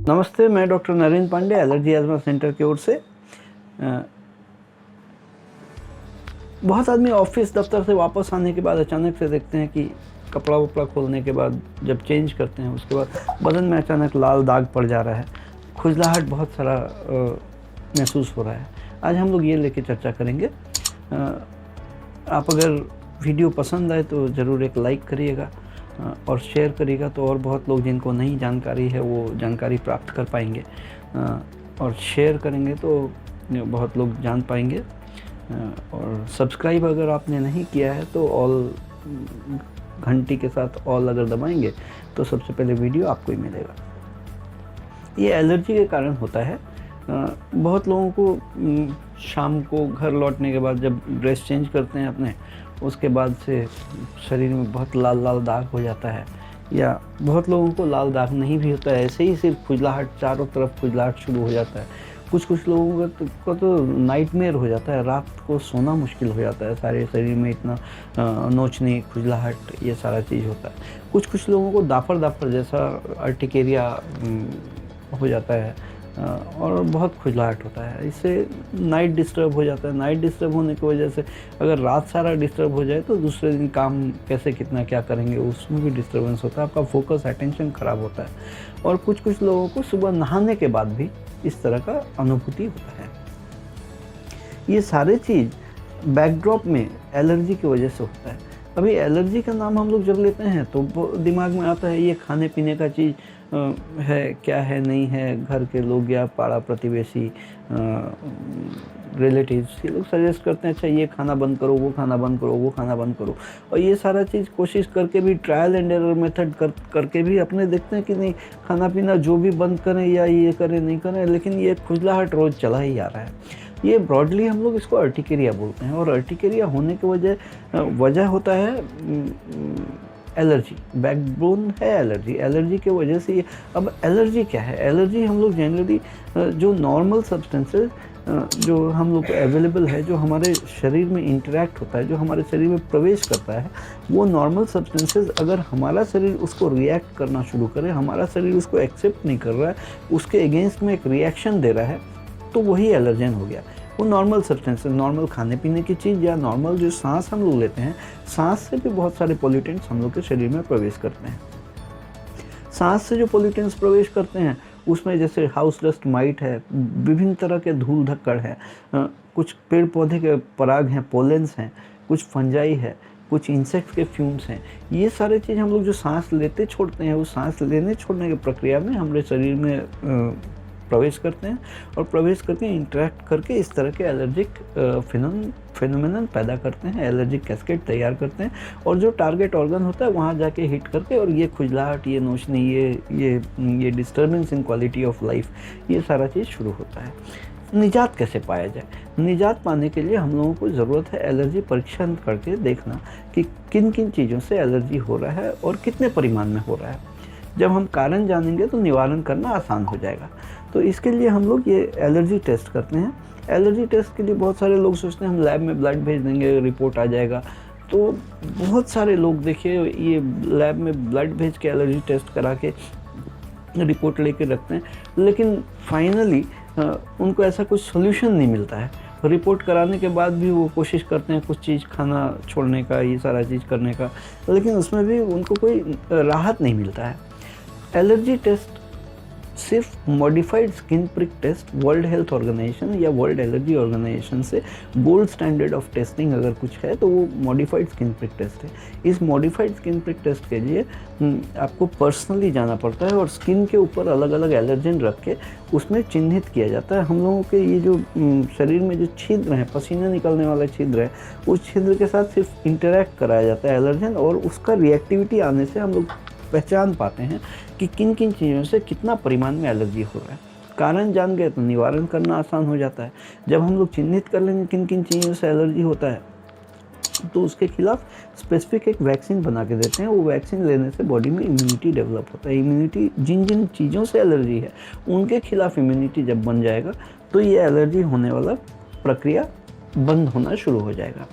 नमस्ते, मैं doctor Narendra Pandey allergy asthma centre की ओर से। बहुत आदमी ऑफिस दफ्तर से वापस आने के बाद अचानक से देखते हैं कि कपड़ा वपड़ा खोलने के बाद जब चेंज करते हैं उसके बाद बदन में अचानक लाल दाग पड़ जा रहा है, खुजलाहट बहुत सारा महसूस हो रहा है। आज हम लोग ये लेके चर्चा करेंगे। आप अगर वीडियो पसंद आए तो ज़रूर एक लाइक करिएगा और शेयर करिएगा, तो और बहुत लोग जिनको नहीं जानकारी है वो जानकारी प्राप्त कर पाएंगे। और शेयर करेंगे तो बहुत लोग जान पाएंगे। और सब्सक्राइब अगर आपने नहीं किया है तो ऑल घंटी के साथ ऑल अगर दबाएंगे तो सबसे पहले वीडियो आपको ही मिलेगा। ये एलर्जी के कारण होता है। बहुत लोगों को शाम को घर लौटने के बाद जब ड्रेस चेंज करते हैं अपने, उसके बाद से शरीर में बहुत लाल लाल दाग हो जाता है, या बहुत लोगों को लाल दाग नहीं भी होता है, ऐसे ही सिर्फ खुजलाहट, चारों तरफ खुजलाहट शुरू हो जाता है। कुछ लोगों को तो नाइटमेयर हो जाता है, रात को सोना मुश्किल हो जाता है, सारे शरीर में इतना नोचनी, खुजलाहट, ये सारा चीज़ होता है। कुछ लोगों को दाफर जैसा अर्टिकेरिया हो जाता है और बहुत खुजलाहट होता है। इससे नाइट डिस्टर्ब हो जाता है। नाइट डिस्टर्ब होने की वजह से अगर रात सारा डिस्टर्ब हो जाए तो दूसरे दिन काम कैसे कितना क्या करेंगे उसमें भी डिस्टर्बेंस होता है, आपका फोकस अटेंशन ख़राब होता है। और कुछ लोगों को सुबह नहाने के बाद भी इस तरह का अनुभूति होता है। ये सारे चीज़ बैकड्रॉप में एलर्जी की वजह से होता है। अभी एलर्जी का नाम हम लोग जब लेते हैं तो दिमाग में आता है ये खाने पीने का चीज़ है, क्या है नहीं है, घर के लोग या पाड़ा प्रतिवेशी रिलेटिव्स ये लोग सजेस्ट करते हैं, अच्छा ये खाना बंद करो, वो खाना बंद करो, वो खाना बंद करो। और ये सारा चीज़ कोशिश करके भी, ट्रायल एंड एरर मेथड करके भी अपने देखते हैं कि नहीं, खाना पीना जो भी बंद करें या ये करें नहीं करें, लेकिन ये खुजलाहट रोज़ चला ही आ रहा है। ये ब्रॉडली हम लोग इसको अर्टिकेरिया बोलते हैं। और अर्टिकेरिया होने की वजह होता है एलर्जी, बैकबोन है एलर्जी। एलर्जी के वजह से ये, अब एलर्जी क्या है? एलर्जी हम लोग जनरली जो नॉर्मल सब्सटेंसेस जो हम लोग को अवेलेबल है, जो हमारे शरीर में इंटरेक्ट होता है, जो हमारे शरीर में प्रवेश करता है, वो नॉर्मल सब्सटेंसेस अगर हमारा शरीर उसको रिएक्ट करना शुरू करे, हमारा शरीर उसको एक्सेप्ट नहीं कर रहा है, उसके अगेंस्ट में एक रिएक्शन दे रहा है, तो वही एलर्जेन हो गया। वो नॉर्मल सब्सटेंसेस, नॉर्मल खाने पीने की चीज़ या नॉर्मल जो सांस हम लोग लेते हैं, सांस से भी बहुत सारे पॉल्यूटेंट्स हम लोग के शरीर में प्रवेश करते हैं। सांस से जो पॉल्यूटेंट्स प्रवेश करते हैं उसमें जैसे हाउस डस्ट माइट है, विभिन्न तरह के धूल धक्कड़ है, कुछ पेड़ पौधे के पराग हैं, पोलेंस हैं, कुछ फंजाई है, कुछ इंसेक्ट के फ्यूम्स हैं। ये सारे चीज़ हम लोग जो सांस लेते छोड़ते हैं, उस सांस लेने छोड़ने की प्रक्रिया में हमारे शरीर में प्रवेश करते हैं और प्रवेश करके इंटरेक्ट करके इस तरह के एलर्जिक फिनोमेनन पैदा करते हैं, एलर्जिक कैस्केड तैयार करते हैं। और जो टारगेट ऑर्गन होता है वहाँ जाके हिट करके और ये खुजलाहट, ये नोचनी, ये disturbance in quality of life, ये सारा चीज़ शुरू होता है। निजात कैसे पाया जाए? निजात पाने के लिए हम लोगों को ज़रूरत है एलर्जी परीक्षण करके देखना कि किन किन चीज़ों से एलर्जी हो रहा है और कितने परिमाण में हो रहा है। जब हम कारण जानेंगे तो निवारण करना आसान हो जाएगा। तो इसके लिए हम लोग ये एलर्जी टेस्ट करते हैं। एलर्जी टेस्ट के लिए बहुत सारे लोग सोचते हैं हम लैब में ब्लड भेज देंगे, रिपोर्ट आ जाएगा। तो बहुत सारे लोग देखिए ये लैब में ब्लड भेज के एलर्जी टेस्ट करा के रिपोर्ट लेके रखते हैं, लेकिन फाइनली उनको ऐसा कुछ सोल्यूशन नहीं मिलता है। रिपोर्ट कराने के बाद भी वो कोशिश करते हैं कुछ चीज़ खाना छोड़ने का, ये सारा चीज़ करने का, लेकिन उसमें भी उनको कोई राहत नहीं मिलता है। एलर्जी टेस्ट सिर्फ modified skin prick test World Health Organization या वर्ल्ड एलर्जी ऑर्गेनाइजेशन से गोल्ड स्टैंडर्ड ऑफ टेस्टिंग अगर कुछ है तो वो मॉडिफाइड स्किन प्रिक टेस्ट है। इस मॉडिफाइड स्किन प्रिक टेस्ट के लिए आपको पर्सनली जाना पड़ता है और स्किन के ऊपर अलग अलग एलर्जेन रख के उसमें चिन्हित किया जाता है। हम लोगों के ये जो शरीर में जो छिद्र हैं, पसीने निकलने वाले छिद्र है, उस छिद्र के साथ सिर्फ इंटरेक्ट कराया जाता है एलर्जेन, और उसका रिएक्टिविटी आने से हम लोग पहचान पाते हैं कि किन किन चीज़ों से कितना परिमाण में एलर्जी हो रहा है। कारण जान गए तो निवारण करना आसान हो जाता है। जब हम लोग चिन्हित कर लेंगे किन किन चीज़ों से एलर्जी होता है तो उसके खिलाफ स्पेसिफिक एक वैक्सीन बना के देते हैं। वो वैक्सीन लेने से बॉडी में इम्यूनिटी डेवलप होता है। इम्यूनिटी, जिन जिन चीज़ों से एलर्जी है उनके खिलाफ इम्यूनिटी जब बन जाएगा तो ये एलर्जी होने वाला प्रक्रिया बंद होना शुरू हो जाएगा।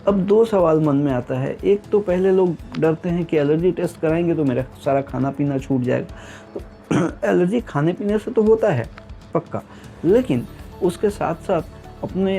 अब दो सवाल मन में आता है। एक तो पहले लोग डरते हैं कि एलर्जी टेस्ट कराएंगे तो मेरा सारा खाना पीना छूट जाएगा। तो एलर्जी खाने पीने से तो होता है पक्का, लेकिन उसके साथ साथ अपने,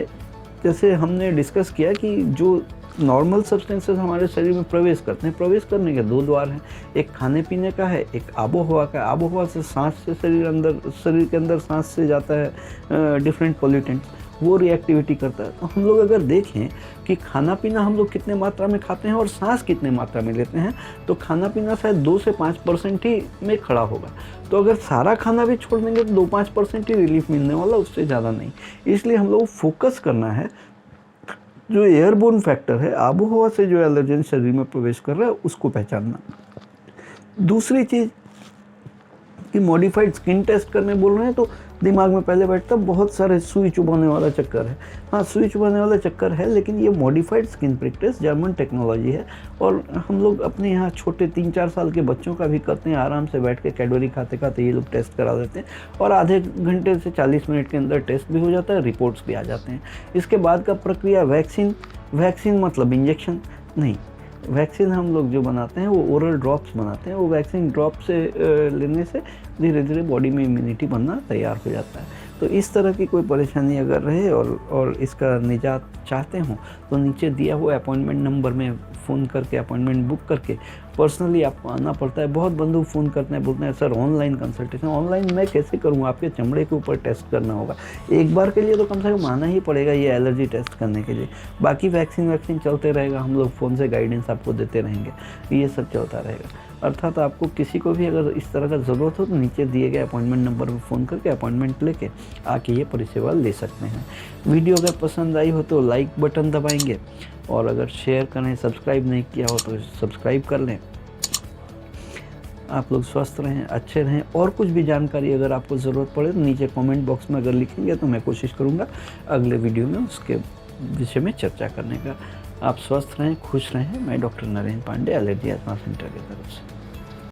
जैसे हमने डिस्कस किया कि जो नॉर्मल सब्सटेंसेस हमारे शरीर में प्रवेश करते हैं, प्रवेश करने के 2 द्वार हैं, एक खाने पीने का है, एक आबो हवा का है। आबो हवा से सांस से शरीर के अंदर सांस से जाता है डिफरेंट पॉल्यूटेंट्स, वो रिएक्टिविटी करता है। तो हम लोग अगर देखें कि खाना पीना हम लोग कितने मात्रा में खाते हैं और सांस कितने मात्रा में लेते हैं, तो खाना पीना शायद 2 से 5% ही में खड़ा होगा। तो अगर सारा खाना भी छोड़ देंगे तो 2-5% ही रिलीफ मिलने वाला, उससे ज़्यादा नहीं। इसलिए हम लोग फोकस करना है जो एयरबोर्न फैक्टर है, आबो हवा से जो एलर्जन शरीर में प्रवेश कर रहा है, उसको पहचानना। दूसरी चीज़ कि मॉडिफाइड स्किन टेस्ट करने बोल रहे हैं, तो दिमाग में पहले बैठता बहुत सारे सुई चुभाने वाला चक्कर है। हाँ, सुई चुभाने वाला चक्कर है, लेकिन ये modified skin prick test German technology है, और हम लोग अपने यहाँ छोटे 3-4 साल के बच्चों का भी करते हैं। आराम से बैठ के कैडबरी खाते खाते ये लोग टेस्ट करा देते हैं, और आधे घंटे से 40 मिनट के अंदर टेस्ट भी हो जाता है, रिपोर्ट्स भी आ जाते हैं। इसके बाद का प्रक्रिया वैक्सीन मतलब इंजेक्शन नहीं, वैक्सीन हम लोग जो बनाते हैं वो ओरल ड्रॉप्स बनाते हैं। वो वैक्सीन ड्रॉप से लेने से धीरे धीरे बॉडी में इम्यूनिटी बनना तैयार हो जाता है। तो इस तरह की कोई परेशानी अगर रहे और इसका निजात चाहते हों, तो नीचे दिया हुआ अपॉइंटमेंट नंबर में फ़ोन करके अपॉइंटमेंट बुक करके पर्सनली आपको आना पड़ता है। बहुत बंधु फ़ोन करते हैं, बोलते हैं सर ऑनलाइन कंसल्टेशन। ऑनलाइन मैं कैसे करूँ, आपके चमड़े के ऊपर टेस्ट करना होगा। एक बार के लिए तो कम से कम आना ही पड़ेगा ये एलर्जी टेस्ट करने के लिए। बाकी वैक्सीन चलते रहेगा, हम लोग फ़ोन से गाइडेंस आपको देते रहेंगे, ये सब चलता रहेगा। अर्थात आपको किसी को भी अगर इस तरह का ज़रूरत हो तो नीचे दिए गए अपॉइंटमेंट नंबर पर फ़ोन करके अपॉइंटमेंट लेके आके ये परिसेवा ले सकते हैं। वीडियो अगर पसंद आई हो तो लाइक बटन दबाएंगे, और अगर शेयर करें, सब्सक्राइब नहीं किया हो तो सब्सक्राइब कर लें। आप लोग स्वस्थ रहें, अच्छे रहें। और कुछ भी जानकारी अगर आपको ज़रूरत पड़े तो नीचे कमेंट बॉक्स में अगर लिखेंगे तो मैं कोशिश करूँगा अगले वीडियो में उसके विषय में चर्चा करने का। आप स्वस्थ रहें, खुश रहें। मैं doctor Narendra Pandey, allergy asthma centre की तरफ से।